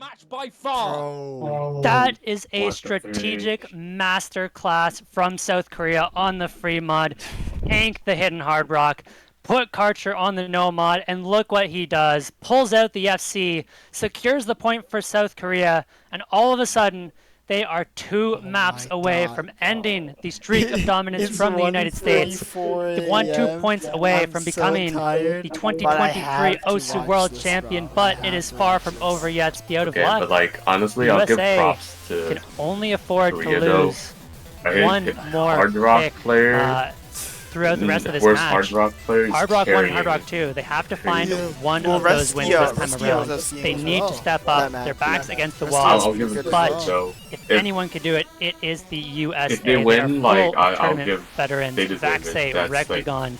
match by far. Bro. That is a What the strategic frick? masterclass from South Korea on the free mod. Tank the hidden hard rock, put Karcher on the no mod, and look what he does. Pulls out the FC, secures the point for South Korea, and all of a sudden, they are two maps my away God, from bro. ending the streak of dominance It's from the United States. 1:34 1-2 a.m. points away I'm from so becoming tired, the but I 2023 have to OSU watch World this, Champion, bro. but I it is have to far watch from this. over yet. Be out of Okay, luck. but like honestly, I'll give USA props Can to only afford to Korea, though. lose I one think more Hard Rock pick player. throughout the rest of this Worst match. Hard Rock players. Hard Rock 1 and carrying Hard Rock it. 2. They have to find Yeah. one Well, of those wins this time Reskia around. was FC They as need well, to step that up. map. Their backs Yeah. against the Reskia wall. was I'll give good it as but well. so. If anyone could do it, it is the USA. If they are win, like, full I'll tournament give- veterans. they deserve it. Vaxay, That's, like, Rectagon,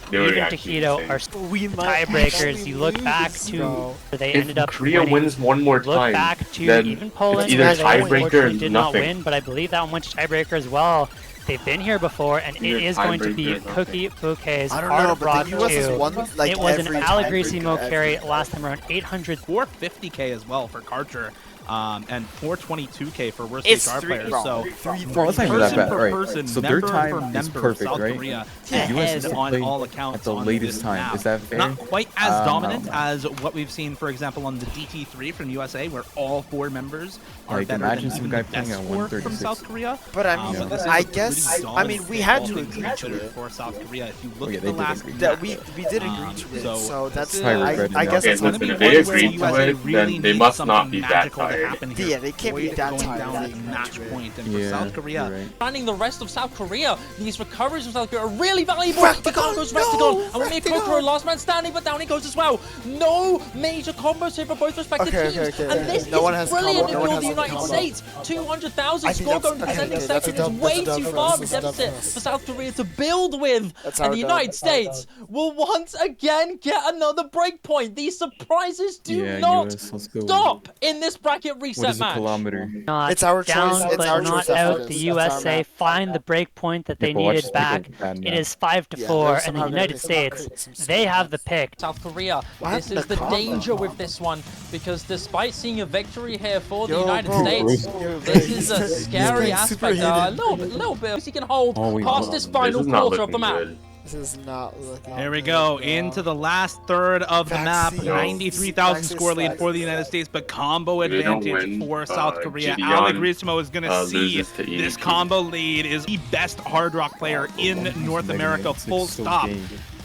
they were even actually Taquito insane. are We might tiebreakers. actually You look back lose, to bro. where they If ended up Korea winning. wins one more Look time, back to then even Poland, it's either where they tiebreaker or unfortunately did not nothing. win, but I believe that one went to tiebreaker as well. They've been here before, and it Either is going to be tiebreaker or nothing. Cookie Bouquet's I don't know, Hard but Rock the US has 2. won like It was an every Allegrissimo tiebreaker carry ever. last time around 800. 450k as well for Karcher, and 422k for worst It's HR three, players. bro. So Well, it's not even that person bad, for right? person, So their member time for is member, perfect, South right? Korea Yeah. ahead US is to on play all accounts at the on latest this time. map. Is that fair? Not quite as dominant Um, as what we've seen, for example, on the DT3 from USA, where all 4 members are Like, better imagine than some even guy the playing best at 4 from 136. South Korea. But I But mean, this is I a guess, pretty I mean, we had to dominant agree to victory it. for South Korea. If you look Oh, yeah, at they the did last agree. That match, we did agree to it, so so that's Probably I regretting I that. guess Okay, it's listen, gonna if be they one where agreed where to USA it, really then they needs must something not be that magical to tired. happen here Yeah, they can't for be it that going tired down to at make a match victory. point. And for Yeah, South Korea, you're right. Running the rest of South Korea. These recoveries from South Korea are really valuable. Rectagon, But down goes no, Rectagon. And we make Rectagon. Kokoro last man standing, but down he goes as well. No major combos here for both respective Okay, teams. okay, okay. And this No one is has brilliant combo, if no one you're the has United combo. States. 200,000 I think score that's- going to okay, descending okay, that's a second is dub, way that's a too dub far for of a us, that's a dub deficit for us. for South Korea to build with. That's And our the dub. United States will once again get another break point. These surprises do Yeah, not US, let's go. stop in this bracket What reset is a match. kilometer? Not It's our down, choice, it's but our not choice after out. this. The That's our USA map. find the break point that they Yeah, but watch needed this back. pick a bad It map. is 5-4, they're and the somehow gonna United pick States, some they have the pick. South Korea. What This happened is to the Combo? danger with this one, because despite seeing a victory here for the Yo, United bro, States, yo, this he's is a he's scary playing super aspect. A heated. little bit. He can hold Oh, we past won. this This final is not quarter of the looking map. good. This is not looking here we good, go bro. into the last third of the map. Vaccine. 93,000 Vaccine score lead slide. for the United States, but combo If they don't advantage win, for South Korea. Gideon, Allegrissimo is going to see loses to this EDP. combo lead is the best hard rock player in North America. Full stop.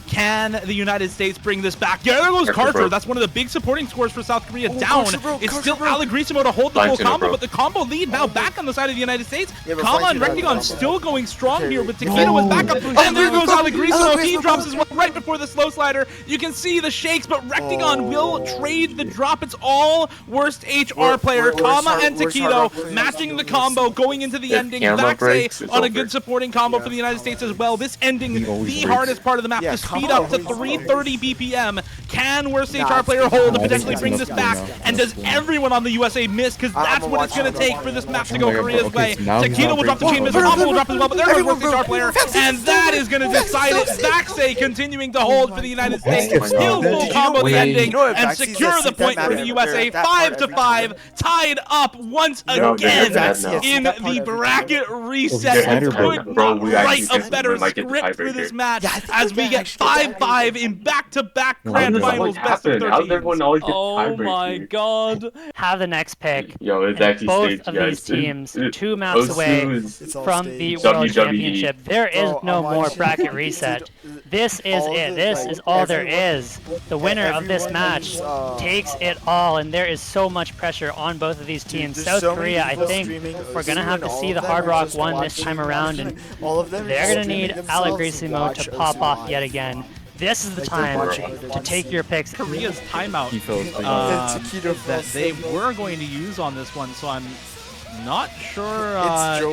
Can the United States bring this back? Yeah, there goes Karcher, Karcher. bro. That's one of the big supporting scores for South Korea. Oh, Down. Karcher, bro, It's Karcher, still bro. Allegrissimo to hold the Fine full tuner, combo, bro. but the combo lead now back on the side of the United States. Yeah, but Kama fine and tuner, Rectagon bro. still going strong Okay. here, but Taquito is back up. Oh, And there goes Allegrissimo. He Allegrissimo. drops as well right before the slow slider. You can see the shakes, but Rectagon will trade the drop. It's all worst HR player. Kama and Taquito matching the combo, going into the If ending. Kama breaks, Vaxay it's on a over. good supporting combo for the United States as well. This ending, He always the breaks. hardest part of the map, Yeah, to speed Kama up to always 330 BPM. Can worst Nah, HR player it's- hold to nah, potentially it's bring enough this back? now. And does everyone on the USA miss? Because I'm that's gonna what it's watch going to it. take for this map to Oh go my God, Korea's okay, way. so now he's Taquito not will drop the breaking chain, the Mr. combo. Combo will drop as well, but there goes Everyone, worst HR bro. player. Vaxay And that is going to decide it. Vaxay continuing to hold for the United States. God. He'll full combo the Wait. ending You know what, and Vaxay's secure gonna the see point that for map the USA. that part 5-5, tied up once No, again that's Vaxay, in that part the every bracket time. reset. Slider I broke. could Bro, not we write actually a better we might get the script for tiebreaker. this match Yeah, I think as we we get actually get 5-5 in back-to-back How grand does that finals like best of happen? How does 13. everyone always get Oh tiebreakers? my god. Have the next pick. Yo, it's And actually both staged, of guys. these teams, two maps Osu away is- It's all from staged. the World WWE. Championship. There is Bro, no I'm more watching- bracket reset. This is all it. the, This like, is all there everyone- is. The winner of this everyone match is, takes it all, and there is so much pressure on both of these teams. There's South so many Korea, I people think streaming we're going to have to Osu, and see all the of them Hard are Rock just one this watching- time around, and all of them are they're going to streaming need themselves to Allegrissimo watch to Osu pop off live. yet again. This is the Like, they're time watching to everyone take your picks. Korea's timeout He fell asleep. uh, Taquito that fell they asleep. were going to use on this one, so I'm Not sure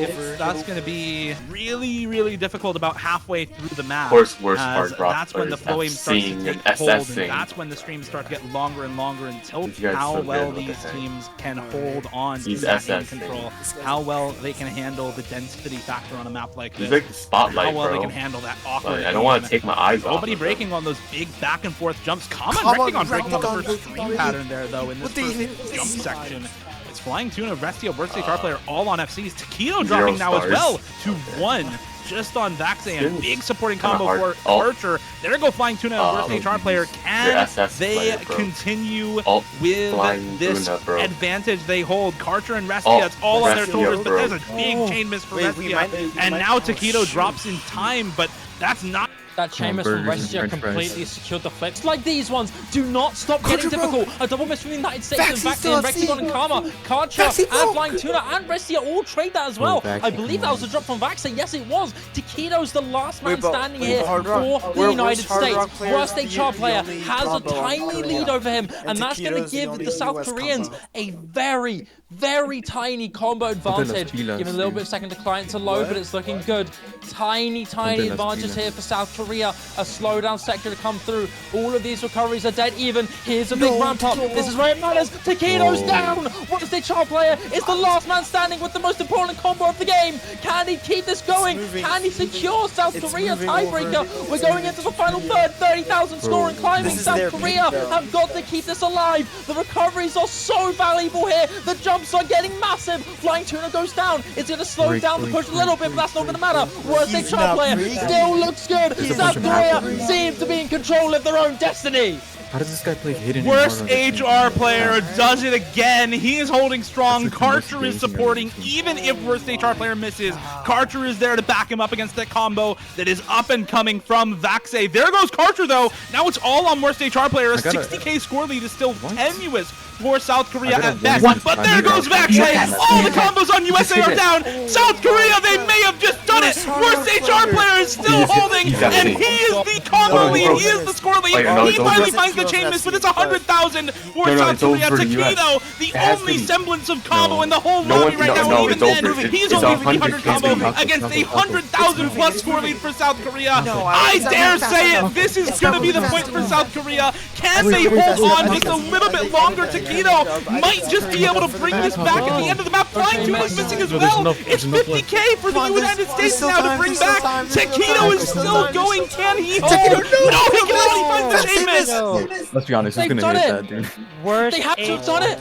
It's if that's going to be really difficult about halfway through the map. Of course, worst as hard rock that's when the players flow aim starts to FCing take and hold, and SSing. that's when the streams start to get longer and longer until These guys how so well good, what the these heck. teams can hold on to He's that aim SSing. control, how well they can handle the density factor on a map like He's this, like the spotlight, how well bro. they can handle that awkward Like, I don't want aim. to take my eyes off. Nobody of breaking him. on those big back and forth jumps. Common Come on, breaking on the Recticon, first stream pattern there though in this What the first even- jump section. It's Flying Tuna, Restia, Worst HR player all on FCs. Taquito dropping now as stars. well to 1 just on Vaxe and Didn't- big supporting kinda combo hard. for Archer. There go Flying Tuna and Worst HR player. Can SS they player, bro. continue Alt with Flying this Tuna, bro. advantage they hold? Karcher and Restia, Alt it's all on their Restia, shoulders, but bro. there's a big chain miss for Wait, we Restia. might- And now Taquito drops in time, but that's not That Chainless from burgers and Restia french fries. completely secured the flips. Like these ones, do not stop getting Karcher, bro. difficult. A double miss from the United States Vaxi and Vaxi still and FC. Recticon and Karma. Karcher Vaxi and broke. Flying Tuna and Restia all trade that as well. Vaxi, I believe come that was on. a drop from Vaxi. Yes, it was. Taquito's the last man Wait, but- standing wait, here Hard Rock. for the We're United Hard States. Rock players, Worst the HR player only has a combo in tiny Korea. lead over him, and And that's going to Taquito's the give only the South US Koreans combo. a very tiny combo advantage. pilas, Giving a little dude. bit of second to client to load, but it's looking good. Tiny las advantages pilas. here for South Korea. A slowdown sector to come through. All of these recoveries are dead even. Here's a big ramp up. This is where it matters. Taquito's Whoa. down. What is the HR player? Is the last man standing with the most important combo of the game. Can he keep this going? moving. Can he secure South It's Korea moving tiebreaker? over. We're going into the final third. 30,000 score and climbing. This is South their Korea peak, though. have got to keep this alive. The recoveries are so valuable here. The jumps are getting massive. Flying Tuna goes down. It's going to slow Break, down the break, push a little bit, but that's not going to matter. Worst He's HR not player breaking. still looks good. There's a South bunch of Korea macros. seems to be in control of their own destiny. How does this guy play hidden? Worst and hard on the HR team? player does it again. He is holding strong. That's like the Karcher most is amazing supporting. thing. Even if worst HR player misses, Karcher is there to back him up against that combo that is up and coming from Vaxe. There goes Karcher though. Now it's all on worst HR player. A I gotta- 60k score lead is still What? tenuous for South Korea I gotta at best. win. But I there need goes that. Vaxe. Yes. All the combos on USA are it. down. South Korea, they may have just done it. Worst HR player is still holding, He's and FC. he is the combo Hold on, lead. hold He on. is the score lead. Wait, no, He it's finally over. finds the chain miss, but it's 100,000 for No, South it's over Korea. for the US. Taquito, the It has to only be. semblance of combo No. in the whole No lobby one- right no, now. no, Even it's then, over. he's It's only 100 300 combo knuckle, against a knuckle, 100,000 knuckle. plus score lead for South Korea. No, I it's not dare fast say enough. it. This is It's going to not be the fast point for enough. South Korea. Can Wait, they wait, hold wait, on wait, just a wait, little wait, bit longer? wait, Taquito wait, might just be able to bring this back at the end of the map. Flying Tuna is missing as No, there's well. enough- It's there's enough 50k for the Come on, United there's States still now to time, bring there's still back. time, there's still Taquito time, is there's still still time, going. there's still Can he? Taquito, Oh, no, he can only find the That's chain it, miss. miss. Let's be honest, who's They've gonna done hit it. that, dude? Worst They have to have done it.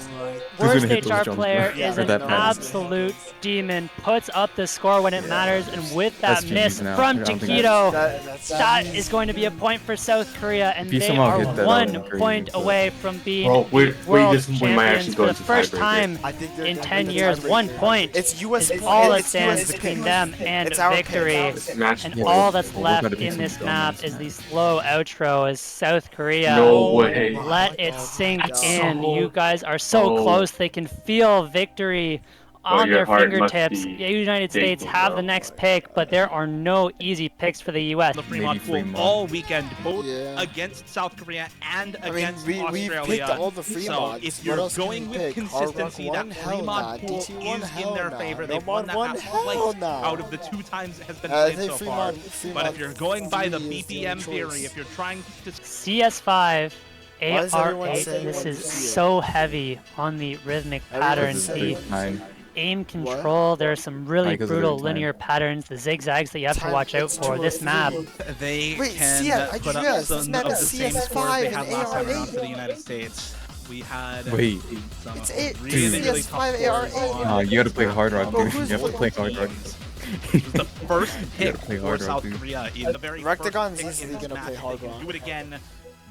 Worst hit those HR jumps, player bro? is For an that price. absolute demon. Puts up the score when it matters, and with that That's miss GG's now. from I don't think Taquito, That's that is going to be a point for South Korea, and If you they somehow are hit that, 1 that would be point crazy, away from being Bro, we world just- we might actually champions go for the into first tiebreaker. time I think they're in gonna 10 win the years. tiebreaker. 1 point It's US. is all that it's stands US between pick. them and It's our victory. pick. Match And point. all that's We're left gonna be in some this dumb map ass. is the slow outro as South Korea. No way. Let it sink God. in. So- You guys are so Oh. close. They can feel victory on your their heart must fingertips. be The United States aching, have bro. the next pick, but there are no easy picks for the U.S. The Fremont Maybe pool Fremont. all weekend, both Yeah. against South Korea and I mean, against we Australia. picked all the free so mods. if What you're else can going we with pick? Hard Rock consistency, one? that Hell Fremont nah. pool DT one? is in Hell their nah. favor. They've Nomad won that one? map Hell twice nah. out of the 2 times it has been I played think so far. Fremont But if you're going by the three is the BPM choice. theory, if you're trying to CS5, Why is everyone AR8, saying this what is you see? so heavy on the rhythmic Everyone patterns. says The what Nine. aim control, there are some really Because of brutal the time. linear patterns, the zigzags that you have to Time, watch out it's for. This 203. map, they Wait, can CS, I put just up realized some this of map the is same CS5 scores they and had last time around AR8. for the United States. We had Wait. some It's it. really, really CS5 tough AR8. scores on Nah, you gotta play Hard Rock, Bro, dude. who's You have to play playing Hard Rock. the first pick play for Hard Rock, South dude. Korea in the very Rectigon's first pick easily in this gonna match. play If Hard they can Rock. do it again.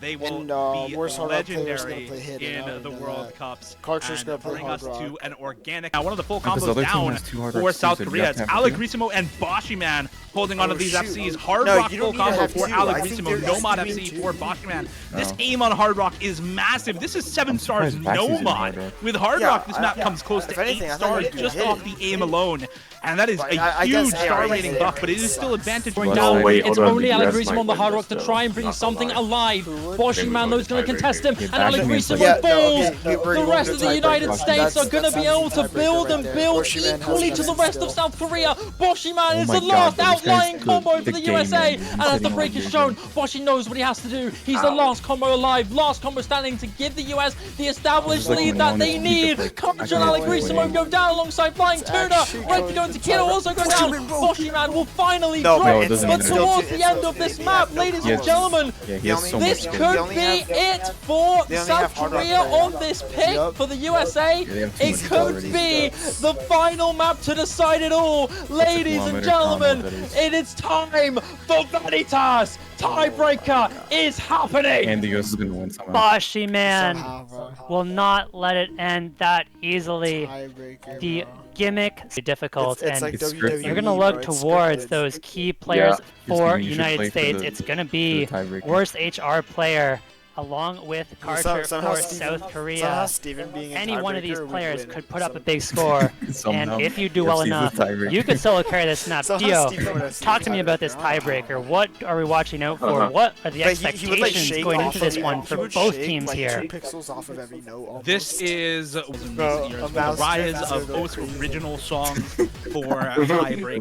They will And, be worst Hard Rock player's gonna legendary play Hidden. I in already the know World that. Cups Karcher's and gonna play bring Hard us Rock. to an organic. Now, one of the full Because combos other team down has 2 Hard for Rock South suits that you Korea. have It's to have to do. Alegrissimo and Boshiman holding onto Oh, these shoot. FCs. Hard No, Rock you full don't need to combo have for two. I think Alegrissimo. there Nomad has to be FC two. for Boshiman. This No. aim on Hard Rock is massive. This is 7 I'm stars surprised Vaxi's in Hard Nomad. Rock. With Hard Yeah, Rock, this map I- comes close if to anything, 8 I thought stars you'd do just Hidden. off the aim alone. And that is But a I guess huge AR star is rating AR. buff, but it is still advantage Going Well, down, wait, it's hold on, only the US Alegrissimo might on the win Hard this, Rock to though. try and bring Not gonna something lie. alive. Boshi Man though is going to contest him, and Alec Reesimo Yeah, no, falls. okay, we're The going rest to of the tiebreaker. United States are going to be able to That's build and tiebreaker right build there. Boshi Man has equally to the missed rest of still. South Korea. Boshi Man is my the last God, this guy's outlying the- combo for the the game, USA, man. and He's as the sitting break on is the shown, game. Boshi knows what he has to do. He's the last combo alive, last combo standing to give the US the established This is like lead when that one they is need. beat the Coach break. and Alec Wait, Reesimo wait. go down alongside Flying Tuna. actually Right to going go into to Kiddo tiebreaker. also go Boshi down. Man broke. Boshi Man will finally No, drop, it doesn't but matter. towards the It's end still- of this they map, have no ladies and combos. gentlemen, Yeah, he has so this much. could only be have- it for they only South have Hard Rock Korea players. on this pick Yup. for the USA. they have too It much could already. be the final map to decide it all. Ladies and kilometer combo gentlemen, that is. it is time for Vanitas. Tiebreaker is happening. And the US is gonna win somehow. Boshi Man Somehow, bro. will not let it end that easily. Tiebreaker, The bro. gimmick is difficult, It's and like It's WWE, scripted. you're gonna look bro. It's towards scripted. those key players for Steven, you should United play for States. the- It's gonna for be the tiebreaker. worst HR player along with Carter Somehow for Steven- South Korea. somehow Steven being a Any one of these tiebreaker would players win. could put up a big score, Somehow. and if you do UFC well is the enough, tiebreaker. you could solo carry this map. Somehow Dio, Steven would have talk to seen me about this tiebreaker. tiebreaker. What are we watching out for? What are the But he would, like, expectations shake going off into this of- one he for would both shake, teams like, here? 2 pixels off of every note almost. This is Bro, recent a years, the mouse rise strip of is O's crazy. original songs for tiebreakers.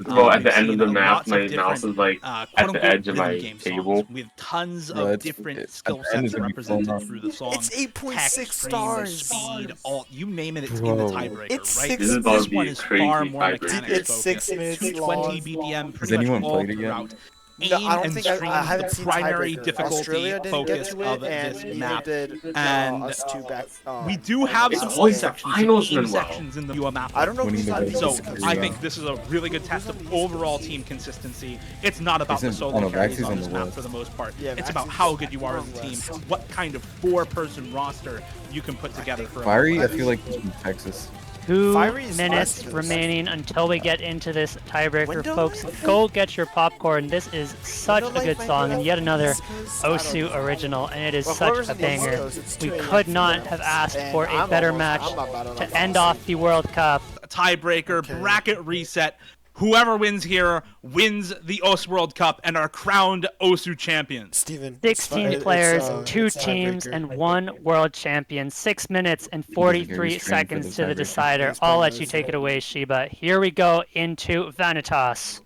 Bro, at We've the end of seen the map, lots of my different, mouse is like at the quote-unquote edge of my rhythm game songs table. with tons Bro, of it's- different at skill the end sets it's gonna be represented blown through the song. It's 8.6 Text, stars. speed, alt, you name it, it's in Bro. the tiebreaker, It's right? 6 This is about to This be one a is crazy far more tiebreaker. mechanics It's focused. 6 minutes 220 long. BPM Has pretty much anyone all played it yet? throughout. No, I Aim don't and think stream I is haven't the seen primary tiebreaker. difficulty Australia didn't focus get to of it, this and map. neither did And us two back. We do have It's some always alt the sections, finals some team then, wow. sections in the UA map. I don't know if Winning he's the not race. So even I think this is a really good test of overall team consistency. It's not about the Isn't- solo oh no, carries Vaxi's on on this the map west. for the most part. Yeah, It's about Vaxi's how good you are as on a the team, west. what kind of 4-person roster you can put together for a Fiery, I match. feel like he's from Texas. 2 Fiery is minutes less than remaining until we get into this tiebreaker, Window folks. Life? Go get your popcorn. This is such Window a good Life song might and be yet on another East Coast? I don't Osu know. original, and it is Well, such whoever's a on the East banger. Coast, it's We 2 a.m. could not for have them. asked And for a I'm better almost- match I'm not bad on to that, end honestly. off the World Cup. Tiebreaker, Okay. bracket reset. Whoever wins here wins the OS World Cup and are crowned OSU champions. Steven. 16 players, 2 teams, and 1 world champion. 6 minutes and 43 seconds to the decider. I'll let you take it away, Shiba. Here we go into Vanitas.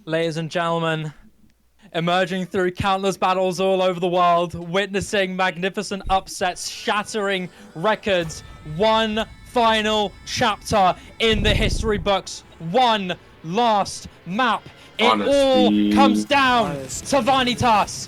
Ladies and gentlemen, emerging through countless battles all over the world, witnessing magnificent upsets, shattering records, one final chapter in the history books, one last map. It all Honesty. comes down Honesty. to Vanitas.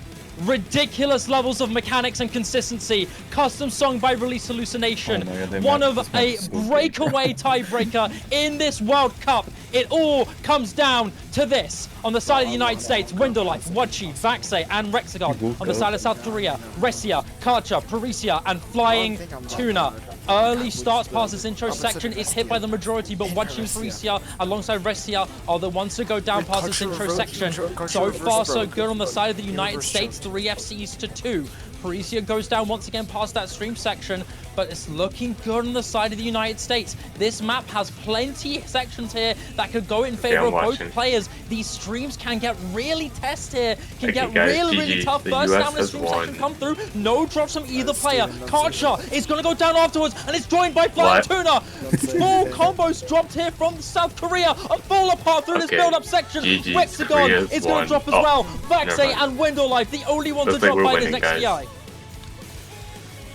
Ridiculous levels of mechanics and consistency. Custom song by Release Hallucination. Oh my God, they One matched of this a match so good. breakaway tiebreaker in this World Cup. It all comes down to this. On the side of the United States, Window Life, Wachi, Vaxe, and Rexagon. On the side of South Korea, Resia, Karcha, Parisia, and Flying Tuna. Early starts past this intro section is hit by the majority, but Wachi and Parisia alongside Resia are the ones to go down past this intro section. So far, so good on the side of the United States, 3 FCs to 2. Parisia goes down once again past that stream section, but it's looking good on the side of the United States. This map has plenty of sections here that could go in favor I'm of both watching. players. These streams can get really tested here, can Okay, get guys, really, really GG. tough. The First US down in the has stream won. section come through. No drops from either player. Steven, Karcha is going to go down afterwards, and it's joined by Flying What? Tuna. That's it. Full combos dropped here from South Korea and fall apart through this Okay, build-up section. GG, Rexagon Korea's is going won. to drop as Oh, well. never Vaxe mind. and Window Life, the only ones Looks to like drop we're by this winning, next guys. CI.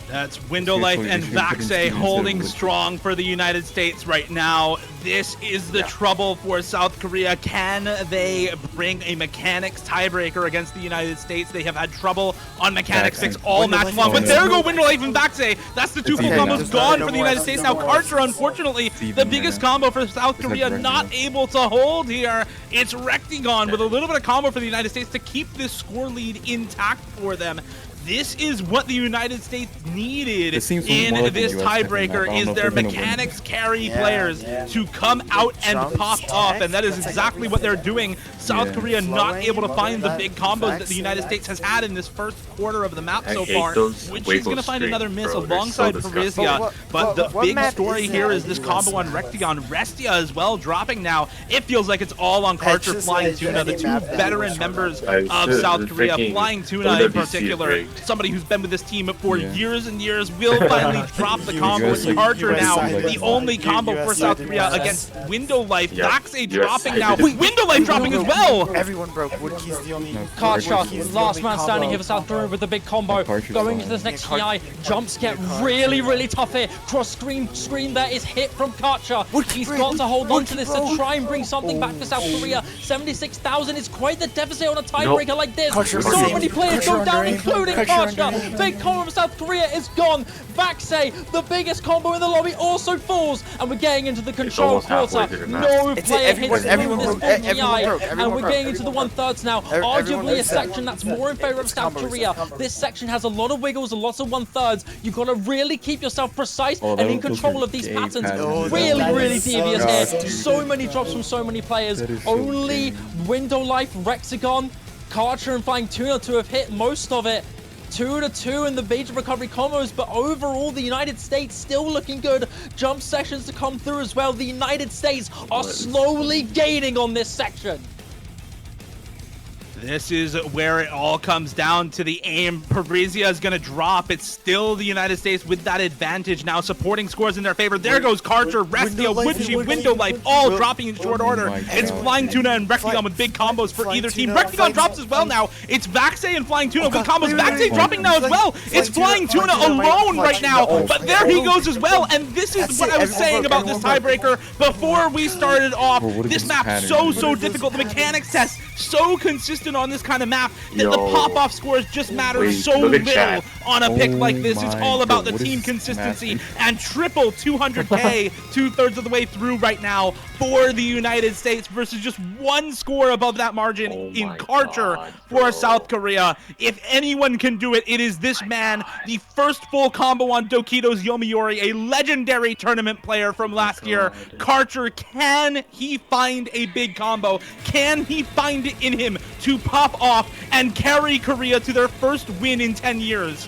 That's Window Life and Vaxe holding strong for the United States right now. This is the trouble for South Korea. Can they bring a mechanics tiebreaker against the United States? They have had trouble on mechanics Vaxe. 6 all Window match Life long, is but on there it. go Window Life and Vaxe. That's the two full okay, combos just gone no for the more, United no States. more. Now Karcher, unfortunately, the Steven, biggest man. combo for South It's like Korea, Rexagon. not able to hold here. It's Rectagon with a little bit of combo for the United States to keep this score lead intact for them. This is what the United States needed This seems in more like this the US picking tiebreaker up. I don't is know if their they're gonna win. mechanics carry Yeah, players yeah. to come out and Jumps, pop off, and that is that's like exactly what they're doing. South Yeah. Korea not Flowing, able to find the that big combos that the Vaxe, United States has had in this first quarter of the map I so hate far, those which wiggle is going to find streaks, another miss bro. They're so alongside disgusting. Parisia. But the what big map story is here that is this US combo on map? Rectagon. Restia as well dropping now. It feels like it's all on That's Karcher, just Flying like Tuna, the any two map that veteran US members I of should- South the Korea. freaking Flying Tuna in OWC is particular rigged. somebody who's been with this team for Yeah. years and years, will finally drop the combo. USA And Carter now, like the only combo for South Korea against Window Life. Yes. Vaxei Yes. dropping now. Window Life dropping as well. Everyone broke. Woodkey's the only. Karcher, Woodkey's the last only man combo. standing here for South Korea with the big combo. Karcher's Going into fine. this next Yeah, TI, jumps get really tough here. Cross screen there is hit from Karcher. He's got to hold on to this to try and bring something back for South Korea. 76,000 is quite the deficit on a tiebreaker like this. Karcher So under many aim. players go Karcher down, under aim. including Karcher Karcher. under aim. Big combo for South Korea is gone. Vaxei, the biggest combo in the lobby, also falls. And we're getting into the control almost halfway quarter. through the map. No It's it. player Everyone- hits everyone this broke. full Everyone TI. broke. And Everyone we're broke. getting into the 1/3 now. Everyone Arguably a broke. section that's more in favor of South combos, Korea. combos. This section has a lot of wiggles and lots of 1/3s. You've got to really keep yourself precise Oh, and in those control are of these gay patterns. patterns. Really so devious here. stupid. So many drops from so many players. That is so Only gay. Window Life, Rexagon, Karcher and Flying Tuna to have hit most of it. 2-2 in the Beta recovery combos, but overall the United States still looking good. Jump sessions to come through as well. The United States are slowly gaining on this section. This is where it all comes down to the aim. Parisia is going to drop. It's still the United States with that advantage now, supporting scores in their favor. There goes Karcher, Restia, Woodchi, Window Life, all dropping in short order. my It's God. Flying Tuna and Rectigon with big combos for Flying either team. Tuna, Rectigon Flying- drops as well now. It's Vaxei and Flying Tuna with God, combos. wait, wait, Vaxei wait. dropping now as well. It's Flying Tuna alone right now, but there he goes as well. And this is That's what it, I was everyone saying broke, about this everyone tiebreaker before we started off. Bro, what is This this map pattern? so What is difficult. The mechanics test so consistent on this kind of map that the Yo. pop-off scores just matter Wait, so look at little chat. on a pick Oh like this. It's my all about God, the what is team this consistency map? and triple 200k 2/3 of the way through right now for the United States versus just one score above that margin Oh in my Karcher God, for bro. South Korea. If anyone can do it, it is this man, the first full combo on Dokito's Yomiuri, a legendary tournament player from last year. Karcher, can he find a big combo? Can he find it in him to pop off and carry Korea to their first win in 10 years?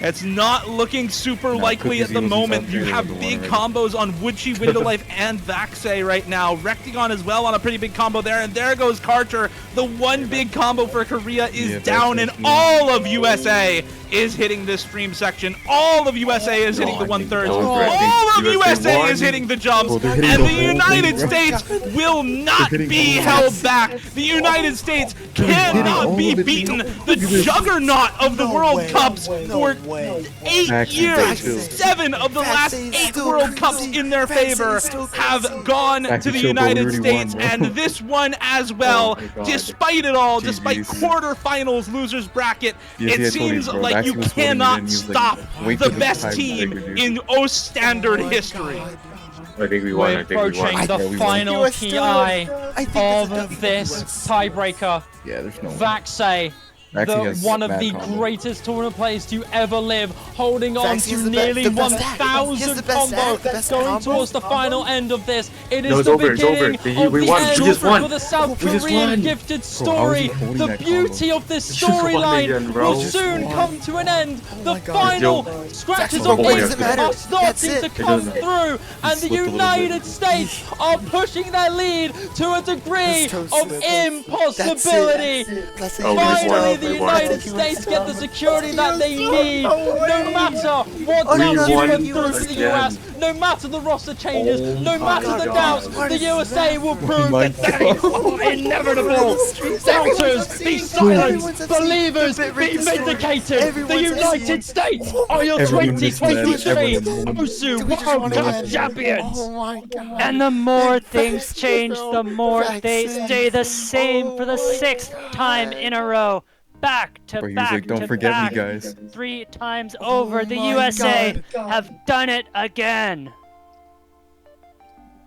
It's not looking super No, likely at Cookies the Eagles moment. and South You Korea have are the big one combos on Woodchi, Window Life, and Vaxei right now. Rectigon as well on a pretty big combo there. And there goes Karcher. The one big combo for Korea is Yeah, down, and Vaxei's all of USA is hitting this stream section. All of USA is hitting the God, 1/3. those All Red of Team USA won. is hitting the jumps. Bro, they're And hitting the the whole United thing, bro. States will not hitting be all of held it. back. The United States hitting cannot all be of it, beaten. bro. The juggernaut of the No World way, Cups no for way. 8 Vaxei years, still- 7 of the last Vaxei's 8 still World Cups crazy. in their favor Vaxei's still have crazy. gone Vaxei to the still United already States, won, bro. and this one as well. Oh my God. Despite it all, despite GG's. quarterfinals, losers bracket, Yeah, it I told you, seems bro. like Vaxei you was voting cannot in, he was like, stop wait the for the best time team to dude. in O standard history. I think we won. We're I think we won. approaching Yeah, the we won. final US still- TI I think that's a of this tiebreaker. Yeah, there's no way. Vaxei, Vaxei has one of mad the combo. greatest tournament players to ever live, holding on Vaxei's to the nearly best- the best act. He has 1,000 the best combo, act, the best going combo. towards the final end of this. It is No, it's the over, it's over. beginning of We the won. We end just won. for the South We just Korean won. gifted Bro, how is story. he holding The that beauty combo? of this just won storyline again, bro. will We just soon won. come to an end. The my God. final Yo. scratches Vaxei, of why ink does it matter? are starting That's to it. come doesn't. through, and the slipped a little United bit. States are pushing their lead to a degree This toe of slip. impossibility. That's it. Oh, we Finally, won. the We won. United States get the security that they need, no matter what We doubts you won put through for the again. US, no matter the roster changes, Oh no my matter the God. doubts, What the is USA will prove my that they are inevitable. Doubters, be silenced. Believers, be vindicated. The United States are your Everyone just mad. 2023 Everyone- Osu We just World won Cup again. champions. Oh my God. And the more things change, the more they Vaxei. stay the same for the Oh my 6th time in a row. Back to Bro, he was back like, don't to forget back. me, guys. 3 times over, the my USA have done it again.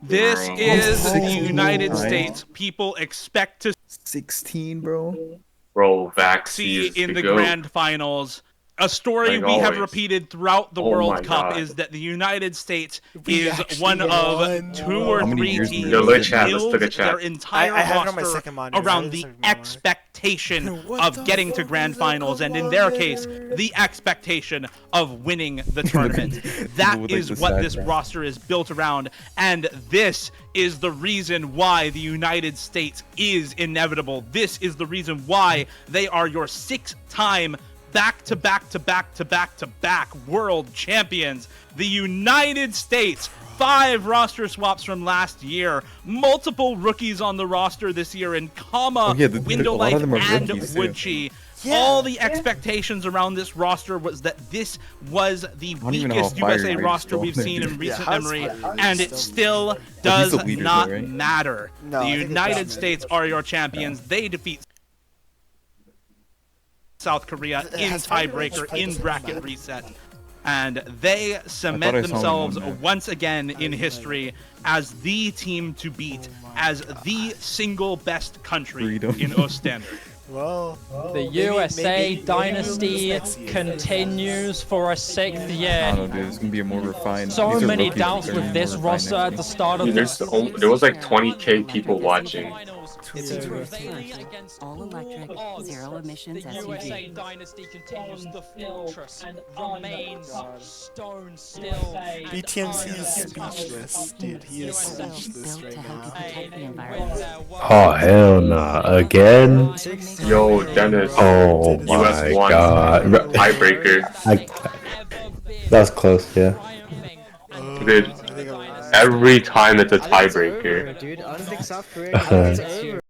This is the 16 United times. States. People expect to 16, bro. Bro, Vaxei see is in the GOAT. grand finals. A story Like we have always. repeated throughout the Oh World my Cup God. is that the United States We is actually one of won. 2 or How many 3 years teams did Yo, we look that at chat, let's look build at chat. their entire I had it on my roster second monitor. around I the didn't second expectation What the of getting to fuck grand is a finals, and in their case, the expectation of winning the tournament. That With, like, is the what sad this graph. roster is built around, and this is the reason why the United States is inevitable. This is the reason why they are your 6-time back-to-back world champions. The United States, 5 roster swaps from last year, multiple rookies on the roster this year in Kama, Oh, yeah, a Window lot Life, of them are and rookies, too. Woodchi. Yeah. All the expectations around this roster was that this was the don't even know how weakest fire USA Raid's roster still we've there, seen in dude. recent how's memory, Fire Raid and it still still does the leader, not though, right? matter. No, The I think it's United just- States are your champions. They defeat South Korea in Has Fire Raid tiebreaker, played in this bracket match? reset. And they cement I saw him themselves on that. once again in history as the team to beat, as the single best country Freedom. in Ostender. Well, The maybe- USA maybe dynasty next year. continues for a 6th I don't year. know, dude. It's gonna be a more refined. So these are many rookies, doubts they're with more this refined roster next at the start of Dude, the there was like 20k people watching. It's It's prevailing against all electric, odds. zero emissions The USA SUV. dynasty continues. The fortress remains stone still. and BTMC is untouched. speechless, dude. He is speechless Built right to help you now. protect the environment. Oh, hell nah. Again? Yo, Dennis. Oh US my won. god. Tiebreaker. That was close, yeah. Dude, every time it's a tiebreaker. Dude, I don't think South Korea can